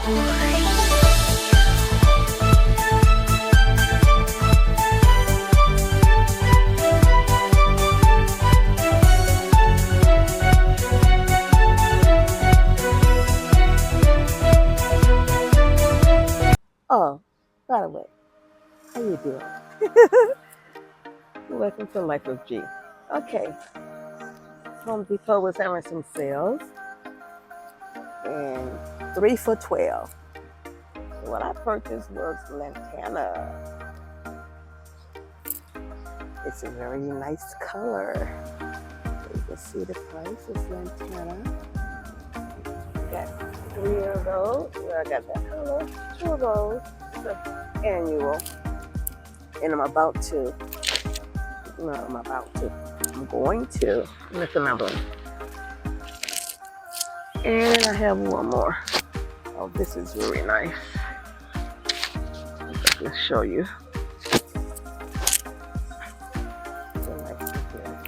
Oh, by the way, how you doing? Welcome to Life of G. Okay, Home Depot was having some sales, and 3 for $12. So what I purchased was lantana. It's a very nice color. You can see the price is lantana. Got 3 of those. Well, I got that color. 2 of those. It's annual, and I'm going to make another one. And I have one more. Oh, this is really nice. Let's show you. So nice here.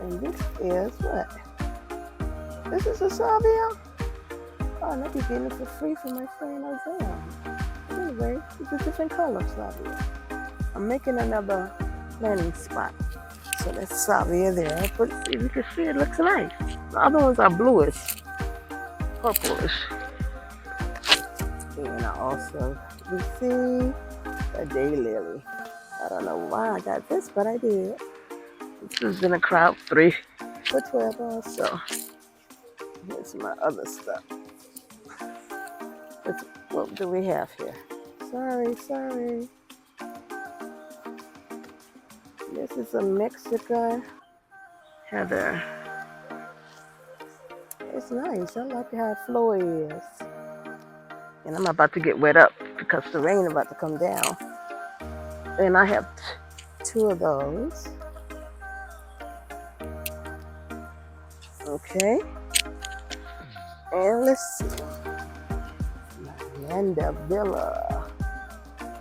And this is what? This is a salvia. Oh, and I'll be getting it for free from my friend Ozell. Anyway, it's a different color salvia. I'm making another landing spot. So that's salvia there. But you can see it looks nice. The other ones are bluish, purplish. And I also received a daylily. I don't know why I got this, but I did. This has been a crowd 3 for $12 also. Here's my other stuff. What do we have here? Sorry. This is a Mexican heather. It's nice. I like how flowy is. And I'm about to get wet up because the rain is about to come down. And I have 2 of those. Okay. And let's see. Mandevilla.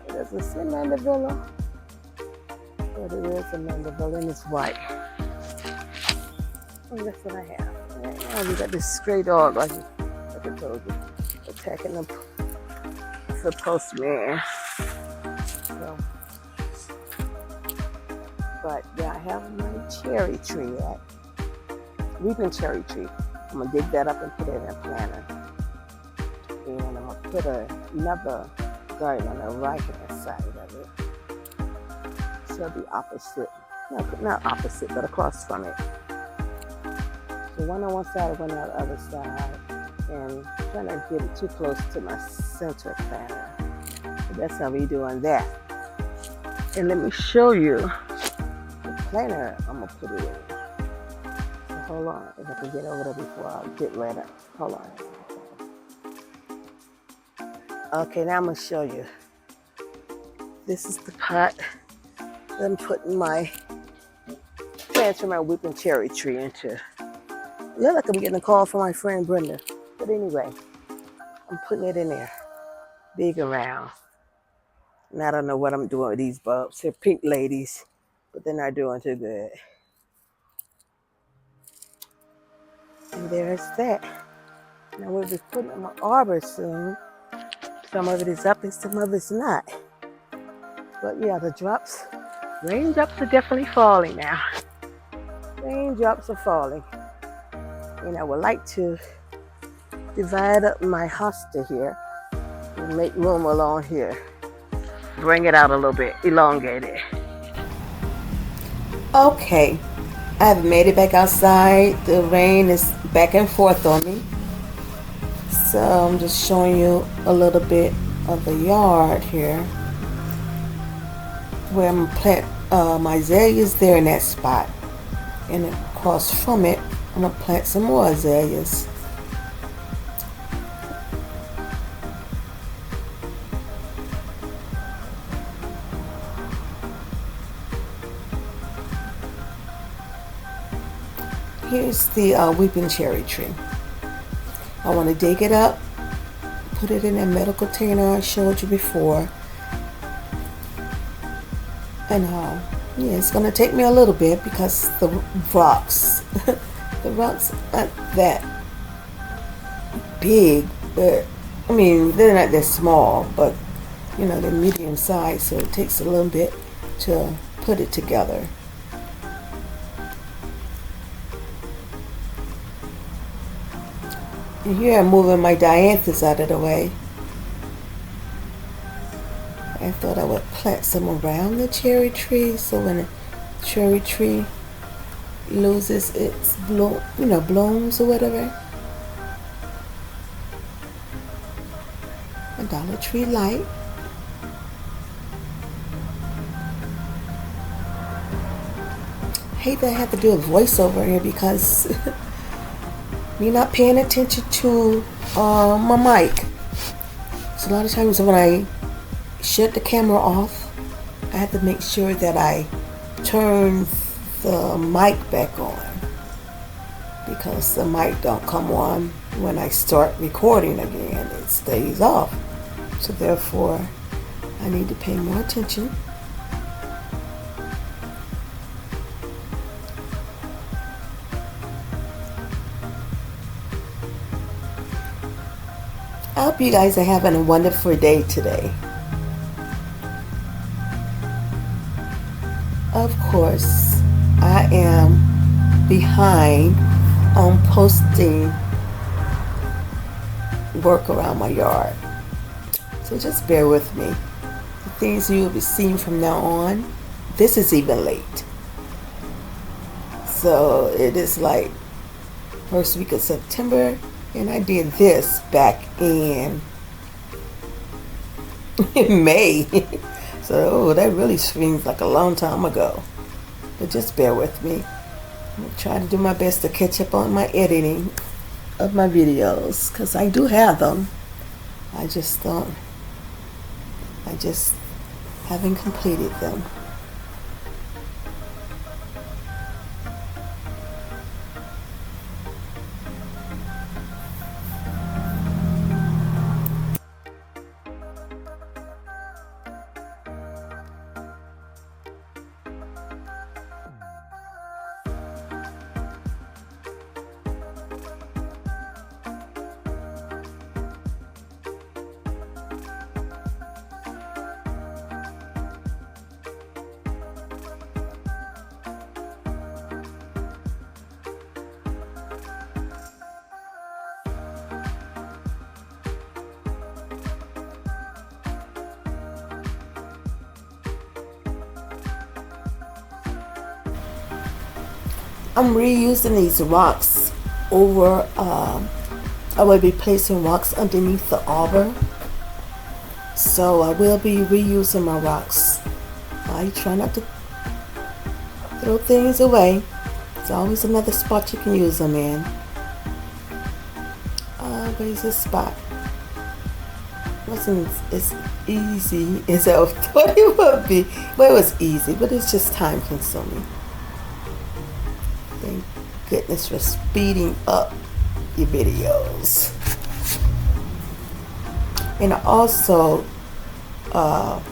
It doesn't say Mandevilla, but it is a Mandevilla and it's white. And that's what I have. Right now we got this stray dog, like I told you, attacking the postman. So, but yeah, I have my cherry tree weeping cherry tree. I'm gonna dig that up and put it in a planter. And I'm gonna put another garden on the right hand side of it. So the opposite, not opposite, but across from it. So one on one side, one on the other side. And trying to get it too close to my center planter. So that's how we doing that. And let me show you the planter I'm gonna put it in. So hold on, if I can get over there before I get wet up. Hold on. Okay, now I'm gonna show you. This is the pot that I'm putting my plants from my weeping cherry tree into. Look like I'm getting a call from my friend Brenda. But anyway, I'm putting it in there, big and round. And I don't know what I'm doing with these bulbs. They're pink ladies, but they're not doing too good. And there's that. Now we'll be putting in my arbor soon. Some of it is up and some of it's not. But yeah, the raindrops are definitely falling now. Raindrops are falling. And I would like to divide up my hosta here and make room along here. Bring it out a little bit, elongate it. Okay, I've made it back outside. The rain is back and forth on me. So I'm just showing you a little bit of the yard here. Where I'm plant my azaleas there in that spot. And across from it, I'm gonna plant some more azaleas. Here's the weeping cherry tree. I want to dig it up, put it in that metal container I showed you before. And yeah, it's going to take me a little bit because the rocks aren't that big, but I mean, they're not that small, but you know, they're medium size, so it takes a little bit to put it together. And here I'm moving my dianthus out of the way. I thought I would plant some around the cherry tree, so when the cherry tree loses its blooms or whatever. A Dollar Tree light. I hate that I have to do a voiceover here because me not paying attention to my mic. So a lot of times when I shut the camera off, I have to make sure that I turn the mic back on, because the mic don't come on when I start recording again. It stays off. So therefore, I need to pay more attention. I hope you guys are having a wonderful day today. Of course, I am behind on posting work around my yard. So just bear with me. The things you will be seeing from now on, this is even late. So it is like first week of September, and I did this back in May. So that really seems like a long time ago. But just bear with me. I'm going to try to do my best to catch up on my editing of my videos, because I do have them. I just haven't completed them. I'm reusing these rocks over, I will be placing rocks underneath the arbor. So I will be reusing my rocks. I try not to throw things away. There's always another spot you can use them in. Where's this spot? Wasn't as easy as I thought it would be. Well, it was easy, but it's just time consuming. Thank goodness for speeding up your videos. And I also thought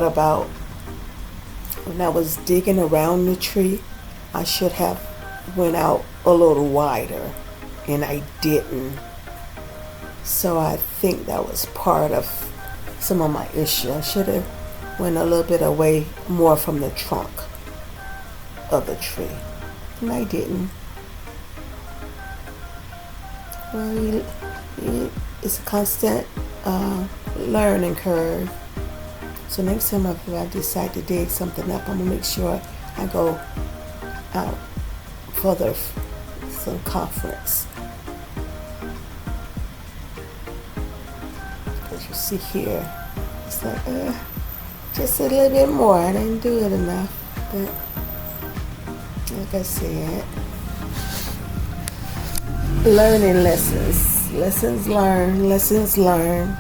about when I was digging around the tree, I should have went out a little wider, and I didn't. So I think that was part of some of my issue. I should have went a little bit away more from the trunk of the tree, and I didn't. Well, it's a constant learning curve. So next time if I decide to dig something up, I'm gonna make sure I go out further circumference. As you see here, it's like just a little bit more. I didn't do it enough, but like I said, learning lessons learned.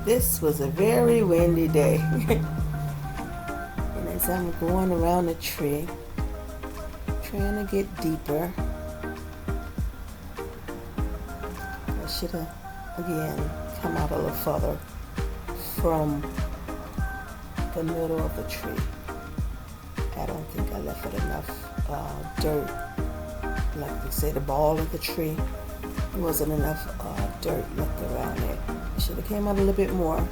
This was a very windy day. And as I'm going around the tree, trying to get deeper, I should have, again, come out a little further from the middle of the tree. I don't think I left it enough dirt. Like they say, the ball of the tree. There wasn't enough dirt left around it. I should have came out a little bit more.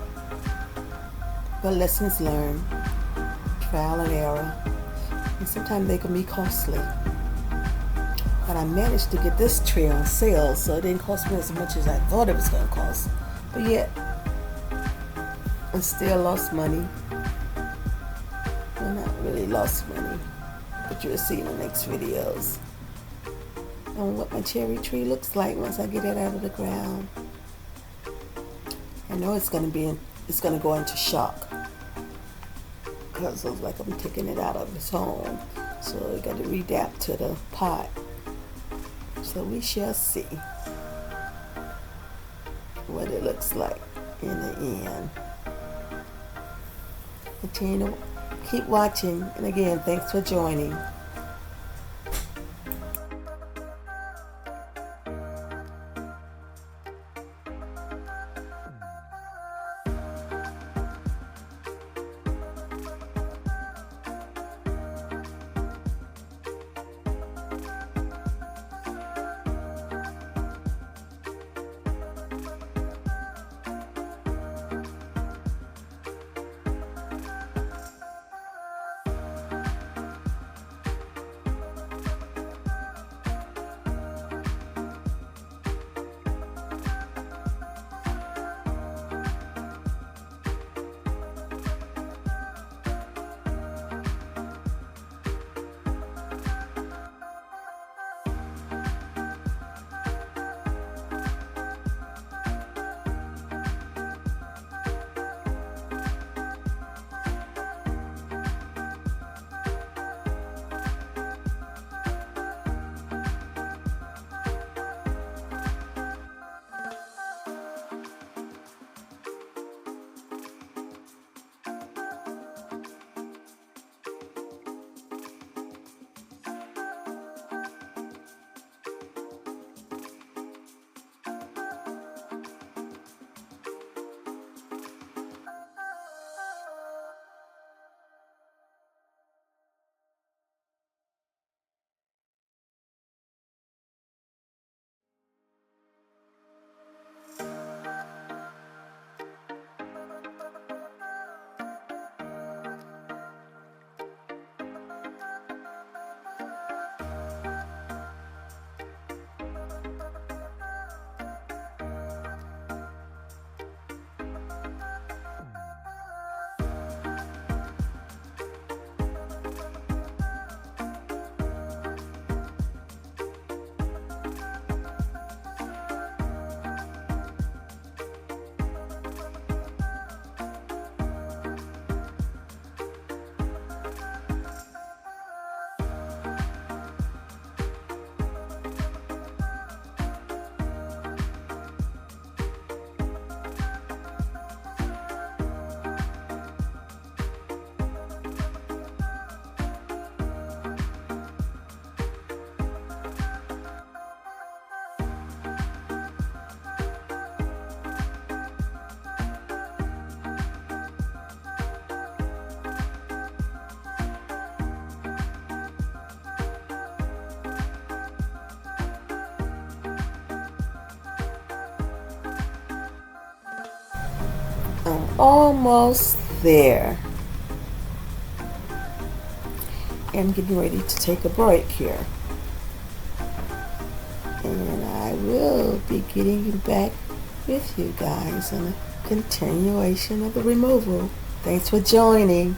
But lessons learned, trial and error, and sometimes they can be costly. But I managed to get this tree on sale, so it didn't cost me as much as I thought it was going to cost. But yet, I still lost money. Well, not really lost money, but you'll see in the next videos on what my cherry tree looks like once I get it out of the ground. I know it's going to go into shock because it looks like I'm taking it out of its home. So I got to readapt to the pot. So we shall see what it looks like in the end. Continue to keep watching, and again, thanks for joining. I'm almost there. I'm getting ready to take a break here. And I will be getting back with you guys on a continuation of the removal. Thanks for joining.